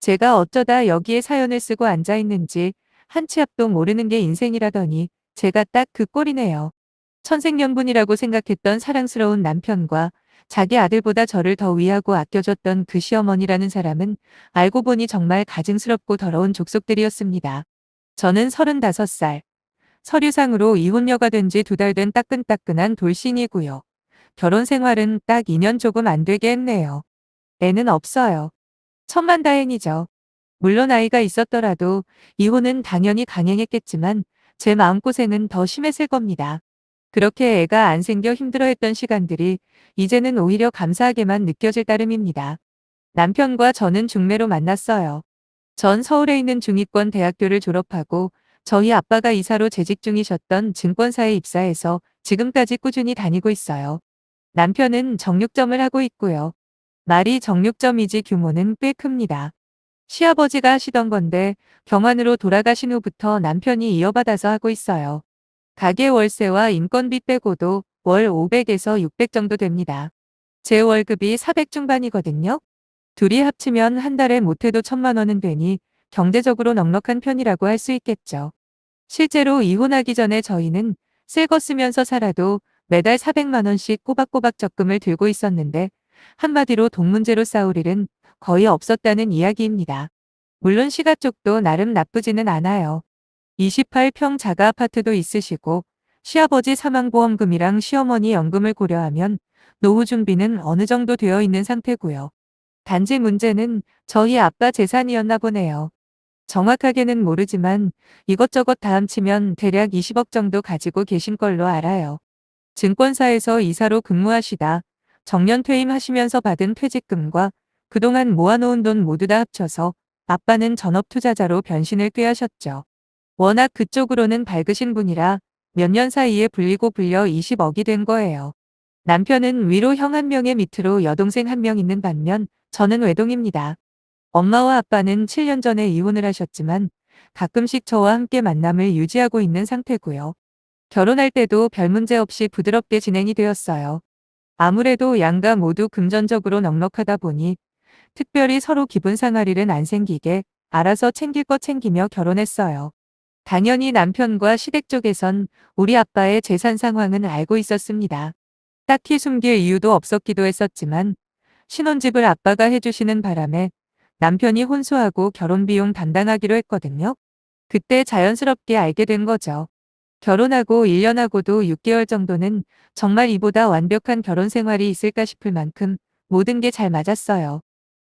제가 어쩌다 여기에 사연을 쓰고 앉아 있는지 한 치 앞도 모르는 게 인생이라더니 제가 딱 그 꼴이네요. 천생연분이라고 생각했던 사랑스러운 남편과 자기 아들보다 저를 더 위하고 아껴줬던 그 시어머니라는 사람은 알고 보니 정말 가증스럽고 더러운 족속들이었습니다. 저는 35살, 서류상으로 이혼녀가 된 지 2달 된 따끈따끈한 돌싱이고요. 결혼 생활은 딱 2년 조금 안 되게 했네요. 애는 없어요. 천만다행이죠. 물론 아이가 있었더라도 이혼은 당연히 강행했겠지만 제 마음고생은 더 심했을 겁니다. 그렇게 애가 안 생겨 힘들어했던 시간들이 이제는 오히려 감사하게만 느껴질 따름입니다. 남편과 저는 중매로 만났어요. 전 서울에 있는 중위권 대학교를 졸업하고 저희 아빠가 이사로 재직 중이셨던 증권사에 입사해서 지금까지 꾸준히 다니고 있어요. 남편은 정육점을 하고 있고요. 말이 정육점이지 규모는 꽤 큽니다. 시아버지가 하시던 건데 경환으로 돌아가신 후부터 남편이 이어받아서 하고 있어요. 가게 월세와 인건비 빼고도 월 500에서 600 정도 됩니다. 제 월급이 400 중반이거든요. 둘이 합치면 한 달에 못해도 1000만 원은 되니 경제적으로 넉넉한 편이라고 할 수 있겠죠. 실제로 이혼하기 전에 저희는 새거 쓰면서 살아도 매달 400만 원씩 꼬박꼬박 적금을 들고 있었는데 한마디로 돈 문제로 싸울 일은 거의 없었다는 이야기입니다. 물론 시가 쪽도 나름 나쁘지는 않아요. 28평 자가 아파트도 있으시고 시아버지 사망보험금이랑 시어머니 연금을 고려하면 노후 준비는 어느 정도 되어 있는 상태고요. 단지 문제는 저희 아빠 재산이었나 보네요. 정확하게는 모르지만 이것저것 다 합치면 대략 20억 정도 가지고 계신 걸로 알아요. 증권사에서 이사로 근무하시다 정년 퇴임하시면서 받은 퇴직금과 그동안 모아놓은 돈 모두 다 합쳐서 아빠는 전업투자자로 변신을 꾀하셨죠. 워낙 그쪽으로는 밝으신 분이라 몇 년 사이에 불리고 불려 20억이 된 거예요. 남편은 위로 형 1명의 밑으로 여동생 1명 있는 반면 저는 외동입니다. 엄마와 아빠는 7년 전에 이혼을 하셨지만 가끔씩 저와 함께 만남을 유지하고 있는 상태고요. 결혼할 때도 별 문제 없이 부드럽게 진행이 되었어요. 아무래도 양가 모두 금전적으로 넉넉하다 보니 특별히 서로 기분 상할 일은 안 생기게 알아서 챙길 거 챙기며 결혼했어요. 당연히 남편과 시댁 쪽에선 우리 아빠의 재산 상황은 알고 있었습니다. 딱히 숨길 이유도 없었기도 했었지만 신혼집을 아빠가 해주시는 바람에 남편이 혼수하고 결혼 비용 담당하기로 했거든요. 그때 자연스럽게 알게 된 거죠. 결혼하고 1년 하고도 6개월 정도는 정말 이보다 완벽한 결혼 생활이 있을까 싶을 만큼 모든 게 잘 맞았어요.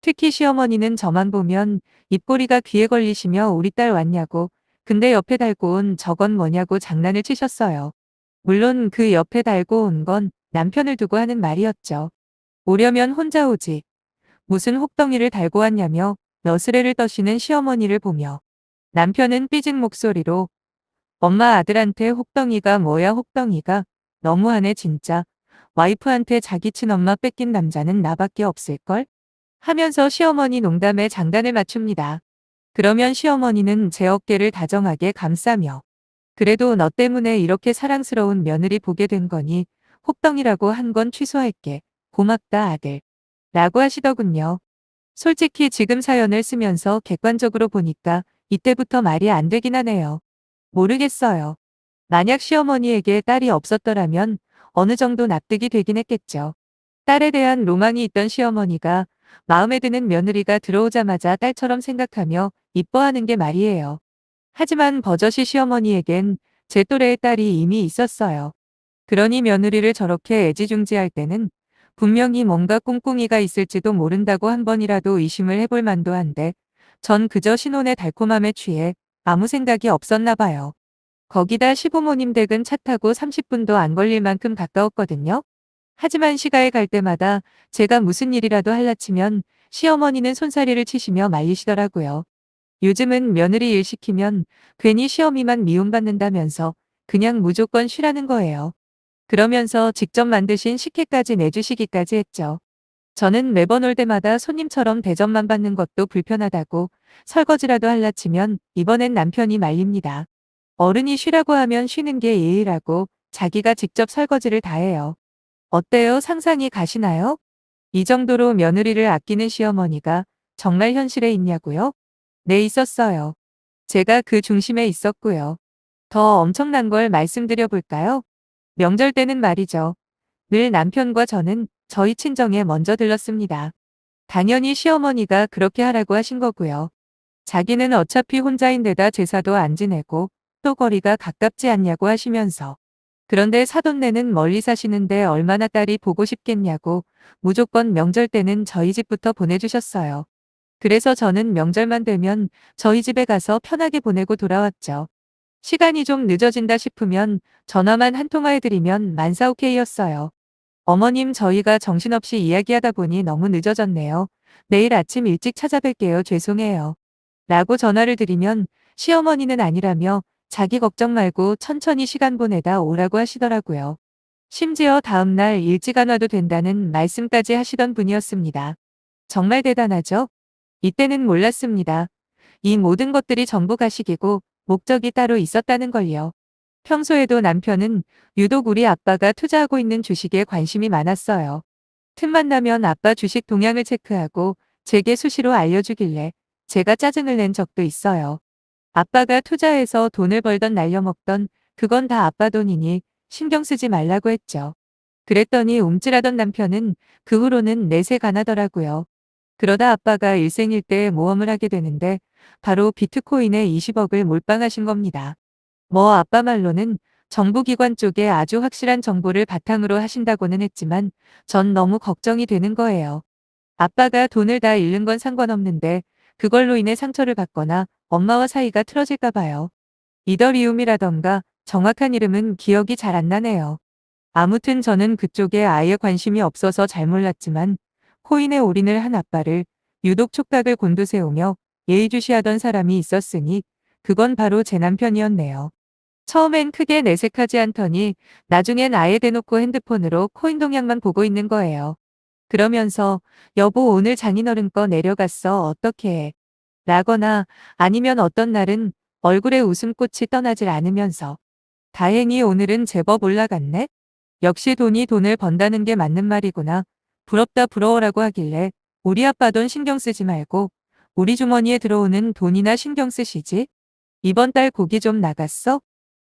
특히 시어머니는 저만 보면 입꼬리가 귀에 걸리시며 우리 딸 왔냐고 근데 옆에 달고 온 저건 뭐냐고 장난을 치셨어요. 물론 그 옆에 달고 온 건 남편을 두고 하는 말이었죠. 오려면 혼자 오지. 무슨 혹덩이를 달고 왔냐며 너스레를 떠시는 시어머니를 보며 남편은 삐진 목소리로 엄마 아들한테 혹덩이가 뭐야 혹덩이가 너무하네 진짜. 와이프한테 자기 친엄마 뺏긴 남자는 나밖에 없을걸? 하면서 시어머니 농담에 장단을 맞춥니다. 그러면 시어머니는 제 어깨를 다정하게 감싸며 그래도 너 때문에 이렇게 사랑스러운 며느리 보게 된 거니 혹덩이라고 한 건 취소할게. 고맙다 아들. 라고 하시더군요. 솔직히 지금 사연을 쓰면서 객관적으로 보니까 이때부터 말이 안 되긴 하네요. 모르겠어요. 만약 시어머니에게 딸이 없었더라면 어느 정도 납득이 되긴 했겠죠. 딸에 대한 로망이 있던 시어머니가 마음에 드는 며느리가 들어오자마자 딸처럼 생각하며 이뻐하는 게 말이에요. 하지만 버젓이 시어머니에겐 제 또래의 딸이 이미 있었어요. 그러니 며느리를 저렇게 애지중지할 때는 분명히 뭔가 꿍꿍이가 있을지도 모른다고 한 번이라도 의심을 해볼 만도 한데 전 그저 신혼의 달콤함에 취해 아무 생각이 없었나 봐요. 거기다 시부모님 댁은 차 타고 30분도 안 걸릴 만큼 가까웠거든요. 하지만 시가에 갈 때마다 제가 무슨 일이라도 할라치면 시어머니는 손사리를 치시며 말리시더라고요. 요즘은 며느리 일 시키면 괜히 시어미만 미움받는다면서 그냥 무조건 쉬라는 거예요. 그러면서 직접 만드신 식혜까지 내주시기까지 했죠. 저는 매번 올 때마다 손님처럼 대접만 받는 것도 불편하다고 설거지라도 할라치면 이번엔 남편이 말립니다. 어른이 쉬라고 하면 쉬는 게 예의라고 자기가 직접 설거지를 다 해요. 어때요? 상상이 가시나요? 이 정도로 며느리를 아끼는 시어머니가 정말 현실에 있냐고요? 네, 있었어요. 제가 그 중심에 있었고요. 더 엄청난 걸 말씀드려 볼까요? 명절 때는 말이죠. 늘 남편과 저는 저희 친정에 먼저 들렀습니다. 당연히 시어머니가 그렇게 하라고 하신 거고요. 자기는 어차피 혼자인데다 제사도 안 지내고 또 거리가 가깝지 않냐고 하시면서. 그런데 사돈네는 멀리 사시는데 얼마나 딸이 보고 싶겠냐고 무조건 명절 때는 저희 집부터 보내주셨어요. 그래서 저는 명절만 되면 저희 집에 가서 편하게 보내고 돌아왔죠. 시간이 좀 늦어진다 싶으면 전화만 한 통화해드리면 만사 오케이였어요. 어머님, 저희가 정신없이 이야기하다 보니 너무 늦어졌네요. 내일 아침 일찍 찾아뵐게요. 죄송해요. 라고 전화를 드리면 시어머니는 아니라며 자기 걱정 말고 천천히 시간 보내다 오라고 하시더라고요. 심지어 다음날 일찍 안 와도 된다는 말씀까지 하시던 분이었습니다. 정말 대단하죠? 이때는 몰랐습니다. 이 모든 것들이 전부 가식이고 목적이 따로 있었다는 걸요. 평소에도 남편은 유독 우리 아빠가 투자하고 있는 주식에 관심이 많았어요. 틈만 나면 아빠 주식 동향을 체크하고 제게 수시로 알려주길래 제가 짜증을 낸 적도 있어요. 아빠가 투자해서 돈을 벌던 날려먹던 그건 다 아빠 돈이니 신경 쓰지 말라고 했죠. 그랬더니 움찔하던 남편은 그 후로는 내색 안 하더라고요. 그러다 아빠가 일생일대에 모험을 하게 되는데 바로 비트코인에 20억을 몰빵하신 겁니다. 뭐 아빠 말로는 정부기관 쪽에 아주 확실한 정보를 바탕으로 하신다고는 했지만 전 너무 걱정이 되는 거예요. 아빠가 돈을 다 잃는 건 상관없는데 그걸로 인해 상처를 받거나 엄마와 사이가 틀어질까 봐요. 이더리움이라던가 정확한 이름은 기억이 잘 안 나네요. 아무튼 저는 그쪽에 아예 관심이 없어서 잘 몰랐지만 코인에 올인을 한 아빠를 유독 촉각을 곤두세우며 예의주시하던 사람이 있었으니 그건 바로 제 남편이었네요. 처음엔 크게 내색하지 않더니 나중엔 아예 대놓고 핸드폰으로 코인 동향만 보고 있는 거예요. 그러면서 여보, 오늘 장인어른 거 내려갔어. 어떻게 해? 라거나 아니면 어떤 날은 얼굴에 웃음꽃이 떠나질 않으면서 다행히 오늘은 제법 올라갔네? 역시 돈이 돈을 번다는 게 맞는 말이구나. 부럽다 부러워라고 하길래 우리 아빠 돈 신경 쓰지 말고 우리 주머니에 들어오는 돈이나 신경 쓰시지? 이번 달 고기 좀 나갔어?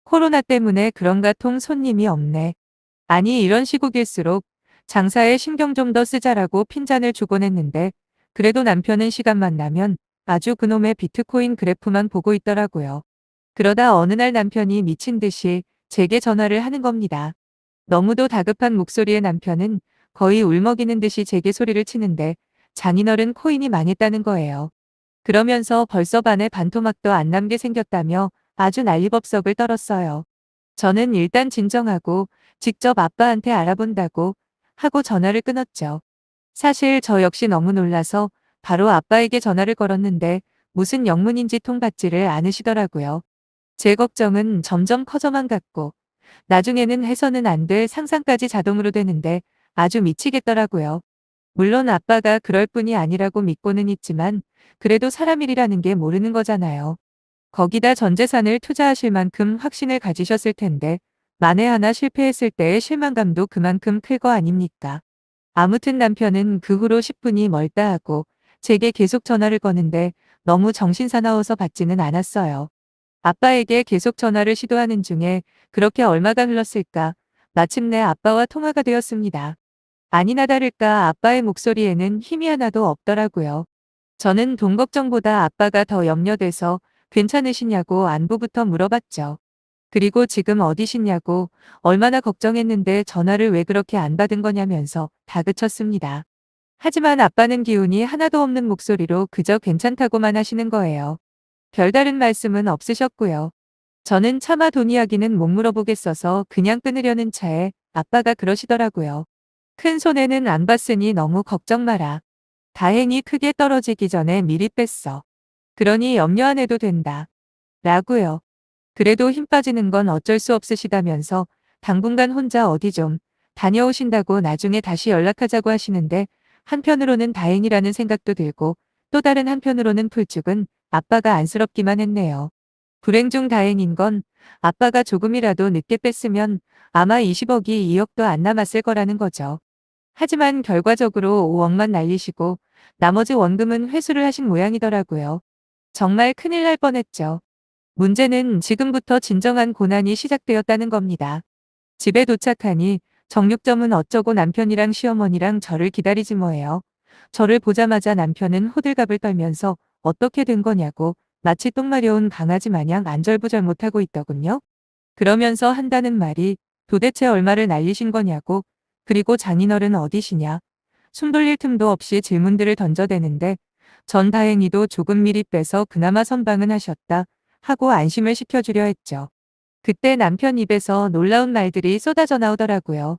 코로나 때문에 그런가 통 손님이 없네. 아니, 이런 시국일수록 장사에 신경 좀 더 쓰자라고 핀잔을 주곤 했는데 그래도 남편은 시간만 나면 아주 그놈의 비트코인 그래프만 보고 있더라고요. 그러다 어느 날 남편이 미친 듯이 제게 전화를 하는 겁니다. 너무도 다급한 목소리의 남편은 거의 울먹이는 듯이 제게 소리를 치는데 장인어른 코인이 망했다는 거예요. 그러면서 벌써 반에 반토막도 안 남게 생겼다며 아주 난리법석을 떨었어요. 저는 일단 진정하고 직접 아빠한테 알아본다고 하고 전화를 끊었죠. 사실 저 역시 너무 놀라서 바로 아빠에게 전화를 걸었는데 무슨 영문인지 통 받지를 않으시더라고요. 제 걱정은 점점 커져만 갔고 나중에는 해서는 안 될 상상까지 자동으로 되는데 아주 미치겠더라고요. 물론 아빠가 그럴 뿐이 아니라고 믿고는 있지만 그래도 사람 일이라는 게 모르는 거잖아요. 거기다 전 재산을 투자하실 만큼 확신을 가지셨을 텐데 만에 하나 실패했을 때의 실망감도 그만큼 클 거 아닙니까? 아무튼 남편은 그 후로 10분이 멀다 하고 제게 계속 전화를 거는데 너무 정신사나워서 받지는 않았어요. 아빠에게 계속 전화를 시도하는 중에 그렇게 얼마가 흘렀을까 마침내 아빠와 통화가 되었습니다. 아니나 다를까 아빠의 목소리에는 힘이 하나도 없더라고요. 저는 돈 걱정보다 아빠가 더 염려돼서 괜찮으시냐고 안부부터 물어봤죠. 그리고 지금 어디시냐고 얼마나 걱정했는데 전화를 왜 그렇게 안 받은 거냐면서 다그쳤습니다. 하지만 아빠는 기운이 하나도 없는 목소리로 그저 괜찮다고만 하시는 거예요. 별다른 말씀은 없으셨고요. 저는 차마 돈 이야기는 못 물어보겠어서 그냥 끊으려는 차에 아빠가 그러시더라고요. 큰 손해는 안 봤으니 너무 걱정 마라. 다행히 크게 떨어지기 전에 미리 뺐어. 그러니 염려 안 해도 된다. 라고요. 그래도 힘 빠지는 건 어쩔 수 없으시다면서 당분간 혼자 어디 좀 다녀오신다고 나중에 다시 연락하자고 하시는데 한편으로는 다행이라는 생각도 들고 또 다른 한편으로는 풀쭉은 아빠가 안쓰럽기만 했네요. 불행 중 다행인 건 아빠가 조금이라도 늦게 뺐으면 아마 20억이 2억도 안 남았을 거라는 거죠. 하지만 결과적으로 5억만 날리시고 나머지 원금은 회수를 하신 모양이더라고요. 정말 큰일 날 뻔했죠. 문제는 지금부터 진정한 고난이 시작되었다는 겁니다. 집에 도착하니 정육점은 어쩌고 남편이랑 시어머니랑 저를 기다리지 뭐예요. 저를 보자마자 남편은 호들갑을 떨면서 어떻게 된 거냐고 마치 똥 마려운 강아지 마냥 안절부절 못하고 있더군요. 그러면서 한다는 말이 도대체 얼마를 날리신 거냐고, 그리고 장인어른 어디시냐. 숨 돌릴 틈도 없이 질문들을 던져대는데 전 다행히도 조금 미리 빼서 그나마 선방은 하셨다 하고 안심을 시켜주려 했죠. 그때 남편 입에서 놀라운 말들이 쏟아져 나오더라고요.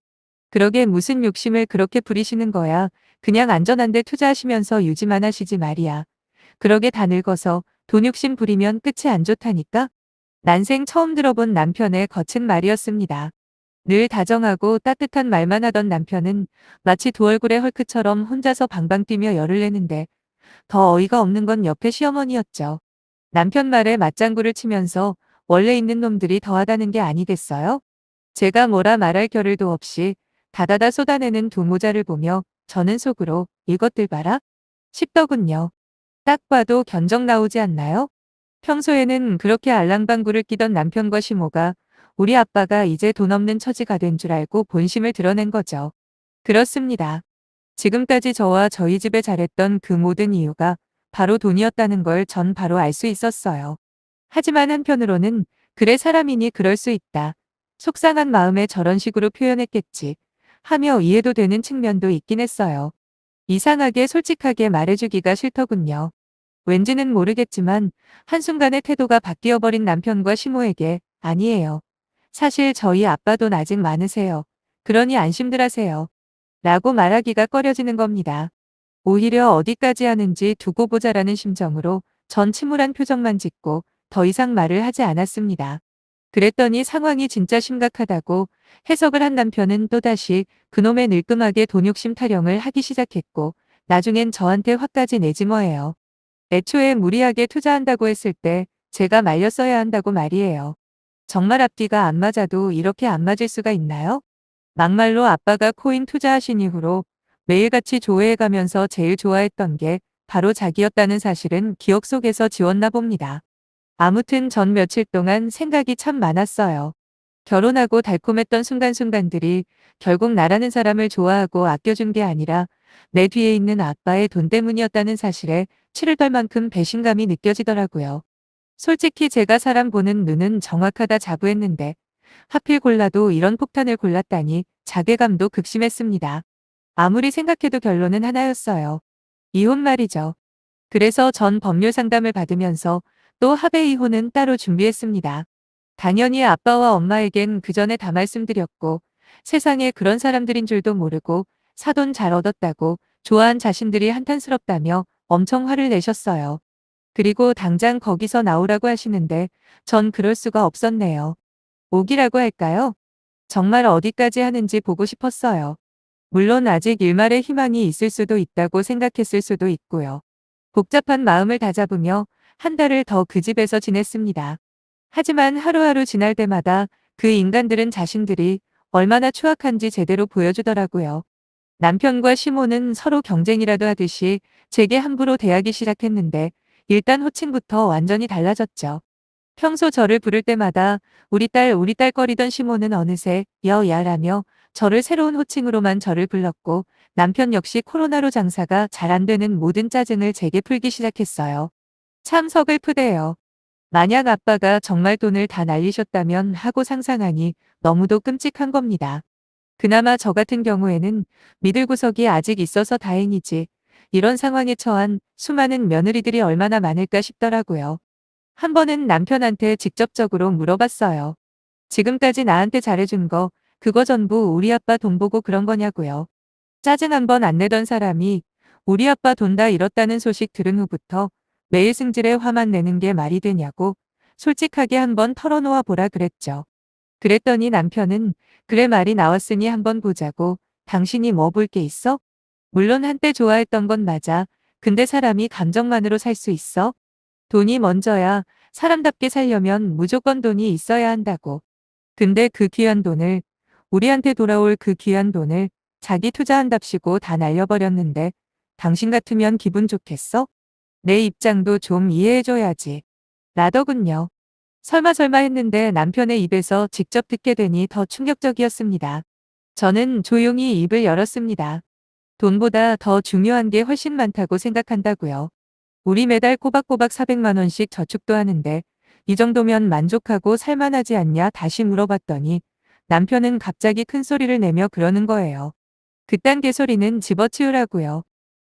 그러게 무슨 욕심을 그렇게 부리시는 거야. 그냥 안전한 데 투자하시면서 유지만 하시지 말이야. 그러게 다 늙어서 돈 욕심 부리면 끝이 안 좋다니까? 난생 처음 들어본 남편의 거친 말이었습니다. 늘 다정하고 따뜻한 말만 하던 남편은 마치 두 얼굴의 헐크처럼 혼자서 방방 뛰며 열을 내는데 더 어이가 없는 건 옆에 시어머니였죠. 남편 말에 맞장구를 치면서 원래 있는 놈들이 더하다는 게 아니겠어요? 제가 뭐라 말할 겨를도 없이 다다다 쏟아내는 두 모자를 보며 저는 속으로 이것들 봐라 싶더군요. 딱 봐도 견적 나오지 않나요? 평소에는 그렇게 알랑방구를 끼던 남편과 시모가 우리 아빠가 이제 돈 없는 처지가 된 줄 알고 본심을 드러낸 거죠. 그렇습니다. 지금까지 저와 저희 집에 잘했던 그 모든 이유가 바로 돈이었다는 걸 전 바로 알 수 있었어요. 하지만 한편으로는 그래 사람이니 그럴 수 있다. 속상한 마음에 저런 식으로 표현했겠지. 하며 이해도 되는 측면도 있긴 했어요. 이상하게 솔직하게 말해주기가 싫더군요. 왠지는 모르겠지만 한순간에 태도가 바뀌어버린 남편과 시모에게 아니에요. 사실 저희 아빠 돈 아직 많으세요. 그러니 안심들 하세요. 라고 말하기가 꺼려지는 겁니다. 오히려 어디까지 하는지 두고 보자라는 심정으로 전 침울한 표정만 짓고 더 이상 말을 하지 않았습니다. 그랬더니 상황이 진짜 심각하다고 해석을 한 남편은 또다시 그놈의 늘끔하게 돈욕심 타령을 하기 시작했고 나중엔 저한테 화까지 내지 뭐예요. 애초에 무리하게 투자한다고 했을 때 제가 말렸어야 한다고 말이에요. 정말 앞뒤가 안 맞아도 이렇게 안 맞을 수가 있나요? 막말로 아빠가 코인 투자하신 이후로 매일같이 조회해가면서 제일 좋아했던 게 바로 자기였다는 사실은 기억 속에서 지웠나 봅니다. 아무튼 전 며칠 동안 생각이 참 많았어요. 결혼하고 달콤했던 순간순간들이 결국 나라는 사람을 좋아하고 아껴준 게 아니라 내 뒤에 있는 아빠의 돈 때문이었다는 사실에 치를 떨 만큼 배신감이 느껴지더라고요. 솔직히 제가 사람 보는 눈은 정확하다 자부했는데 하필 골라도 이런 폭탄을 골랐다니 자괴감도 극심했습니다. 아무리 생각해도 결론은 하나였어요. 이혼 말이죠. 그래서 전 법률 상담을 받으면서 또 합의 이혼은 따로 준비했습니다. 당연히 아빠와 엄마에겐 그 전에 다 말씀드렸고 세상에 그런 사람들인 줄도 모르고 사돈 잘 얻었다고 좋아한 자신들이 한탄스럽다며 엄청 화를 내셨어요. 그리고 당장 거기서 나오라고 하시는데 전 그럴 수가 없었네요. 오기라고 할까요? 정말 어디까지 하는지 보고 싶었어요. 물론 아직 일말의 희망이 있을 수도 있다고 생각했을 수도 있고요. 복잡한 마음을 다잡으며 한 달을 더 그 집에서 지냈습니다. 하지만 하루하루 지날 때마다 그 인간들은 자신들이 얼마나 추악한지 제대로 보여주더라고요. 남편과 시모는 서로 경쟁이라도 하듯이 제게 함부로 대하기 시작했는데 일단 호칭부터 완전히 달라졌죠. 평소 저를 부를 때마다 우리 딸 거리던 시모는 어느새 여야라며 저를 새로운 호칭으로만 저를 불렀고 남편 역시 코로나로 장사가 잘 안 되는 모든 짜증을 제게 풀기 시작했어요. 참 서글프대요. 만약 아빠가 정말 돈을 다 날리셨다면 하고 상상하니 너무도 끔찍한 겁니다. 그나마 저 같은 경우에는 믿을 구석이 아직 있어서 다행이지 이런 상황에 처한 수많은 며느리들이 얼마나 많을까 싶더라고요. 한 번은 남편한테 직접적으로 물어봤어요. 지금까지 나한테 잘해준 거 그거 전부 우리 아빠 돈 보고 그런 거냐고요. 짜증 한 번 안 내던 사람이 우리 아빠 돈 다 잃었다는 소식 들은 후부터 매일 승질에 화만 내는 게 말이 되냐고 솔직하게 한번 털어놓아 보라 그랬죠. 그랬더니 남편은 그래 말이 나왔으니 한번 보자고 당신이 뭐 볼 게 있어? 물론 한때 좋아했던 건 맞아. 근데 사람이 감정만으로 살 수 있어? 돈이 먼저야. 사람답게 살려면 무조건 돈이 있어야 한다고. 근데 그 귀한 돈을, 우리한테 돌아올 그 귀한 돈을 자기 투자한답시고 다 날려버렸는데 당신 같으면 기분 좋겠어? 내 입장도 좀 이해해줘야지. 라더군요. 설마 했는데 남편의 입에서 직접 듣게 되니 더 충격적이었습니다. 저는 조용히 입을 열었습니다. 돈보다 더 중요한 게 훨씬 많다고 생각한다고요. 우리 매달 꼬박꼬박 400만 원씩 저축도 하는데 이 정도면 만족하고 살만하지 않냐 다시 물어봤더니 남편은 갑자기 큰 소리를 내며 그러는 거예요. 그딴 개소리는 집어치우라고요.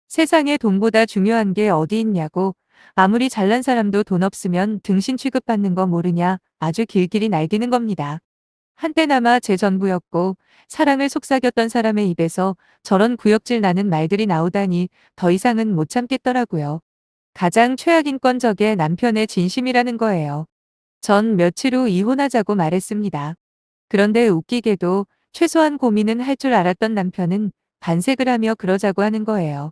세상에 돈보다 중요한 게 어디 있냐고. 아무리 잘난 사람도 돈 없으면 등신 취급받는 거 모르냐. 아주 길길이 날뛰는 겁니다. 한때나마 제 전부였고 사랑을 속삭였던 사람의 입에서 저런 구역질 나는 말들이 나오다니 더 이상은 못 참겠더라고요. 가장 최악인 건 저게 남편의 진심이라는 거예요. 전 며칠 후 이혼하자고 말했습니다. 그런데 웃기게도 최소한 고민은 할 줄 알았던 남편은 반색을 하며 그러자고 하는 거예요.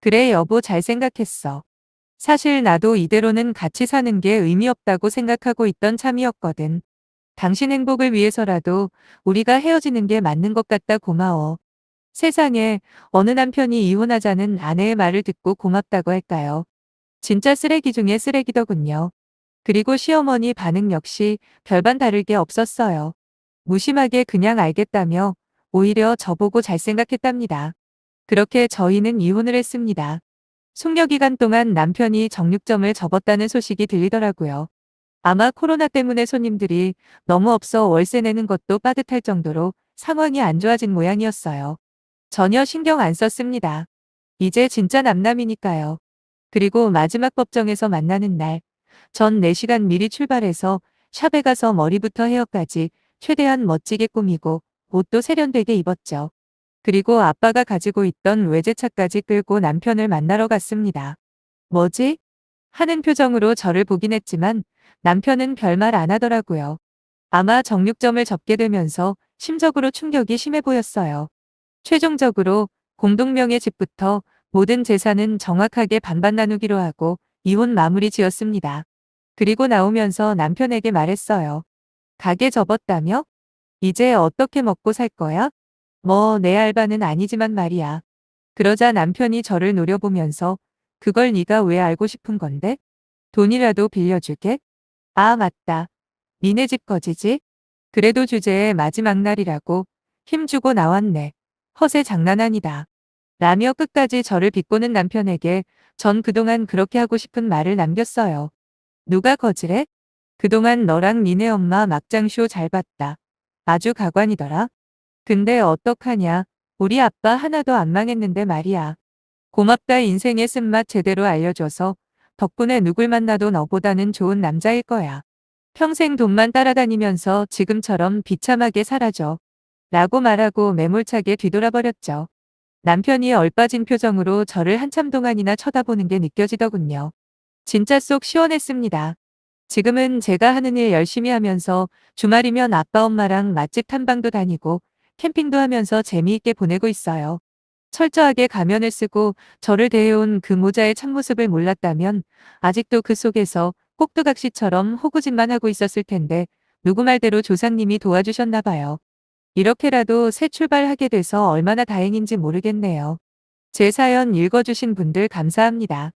그래 여보 잘 생각했어. 사실 나도 이대로는 같이 사는 게 의미 없다고 생각하고 있던 참이었거든. 당신 행복을 위해서라도 우리가 헤어지는 게 맞는 것 같다 고마워. 세상에 어느 남편이 이혼하자는 아내의 말을 듣고 고맙다고 할까요? 진짜 쓰레기 중에 쓰레기더군요. 그리고 시어머니 반응 역시 별반 다를 게 없었어요. 무심하게 그냥 알겠다며 오히려 저보고 잘 생각했답니다. 그렇게 저희는 이혼을 했습니다. 숙려 기간 동안 남편이 정육점을 접었다는 소식이 들리더라고요. 아마 코로나 때문에 손님들이 너무 없어 월세 내는 것도 빠듯할 정도로 상황이 안 좋아진 모양이었어요. 전혀 신경 안 썼습니다. 이제 진짜 남남이니까요. 그리고 마지막 법정에서 만나는 날, 전 4시간 미리 출발해서 샵에 가서 머리부터 헤어까지 최대한 멋지게 꾸미고 옷도 세련되게 입었죠. 그리고 아빠가 가지고 있던 외제차까지 끌고 남편을 만나러 갔습니다. 뭐지? 하는 표정으로 저를 보긴 했지만 남편은 별말 안 하더라고요. 아마 정육점을 접게 되면서 심적으로 충격이 심해 보였어요. 최종적으로 공동명의 집부터 모든 재산은 정확하게 반반 나누기로 하고 이혼 마무리 지었습니다. 그리고 나오면서 남편에게 말했어요. 가게 접었다며? 이제 어떻게 먹고 살 거야? 뭐 내 알바는 아니지만 말이야. 그러자 남편이 저를 노려보면서 그걸 네가 왜 알고 싶은 건데? 돈이라도 빌려줄게? 아 맞다. 니네 집 거지지? 그래도 주제의 마지막 날이라고 힘주고 나왔네. 허세 장난 아니다. 라며 끝까지 저를 비꼬는 남편에게 전 그동안 그렇게 하고 싶은 말을 남겼어요. 누가 거지래? 그동안 너랑 니네 엄마 막장쇼 잘 봤다. 아주 가관이더라. 근데 어떡하냐. 우리 아빠 하나도 안 망했는데 말이야. 고맙다 인생의 쓴맛 제대로 알려줘서 덕분에 누굴 만나도 너보다는 좋은 남자일 거야. 평생 돈만 따라다니면서 지금처럼 비참하게 살아줘. 라고 말하고 매몰차게 뒤돌아버렸죠. 남편이 얼빠진 표정으로 저를 한참 동안이나 쳐다보는 게 느껴지더군요. 진짜 속 시원했습니다. 지금은 제가 하는 일 열심히 하면서 주말이면 아빠 엄마랑 맛집 탐방도 다니고 캠핑도 하면서 재미있게 보내고 있어요. 철저하게 가면을 쓰고 저를 대해온 그 모자의 참모습을 몰랐다면 아직도 그 속에서 꼭두각시처럼 호구짓만 하고 있었을 텐데 누구 말대로 조상님이 도와주셨나 봐요. 이렇게라도 새 출발하게 돼서 얼마나 다행인지 모르겠네요. 제 사연 읽어주신 분들 감사합니다.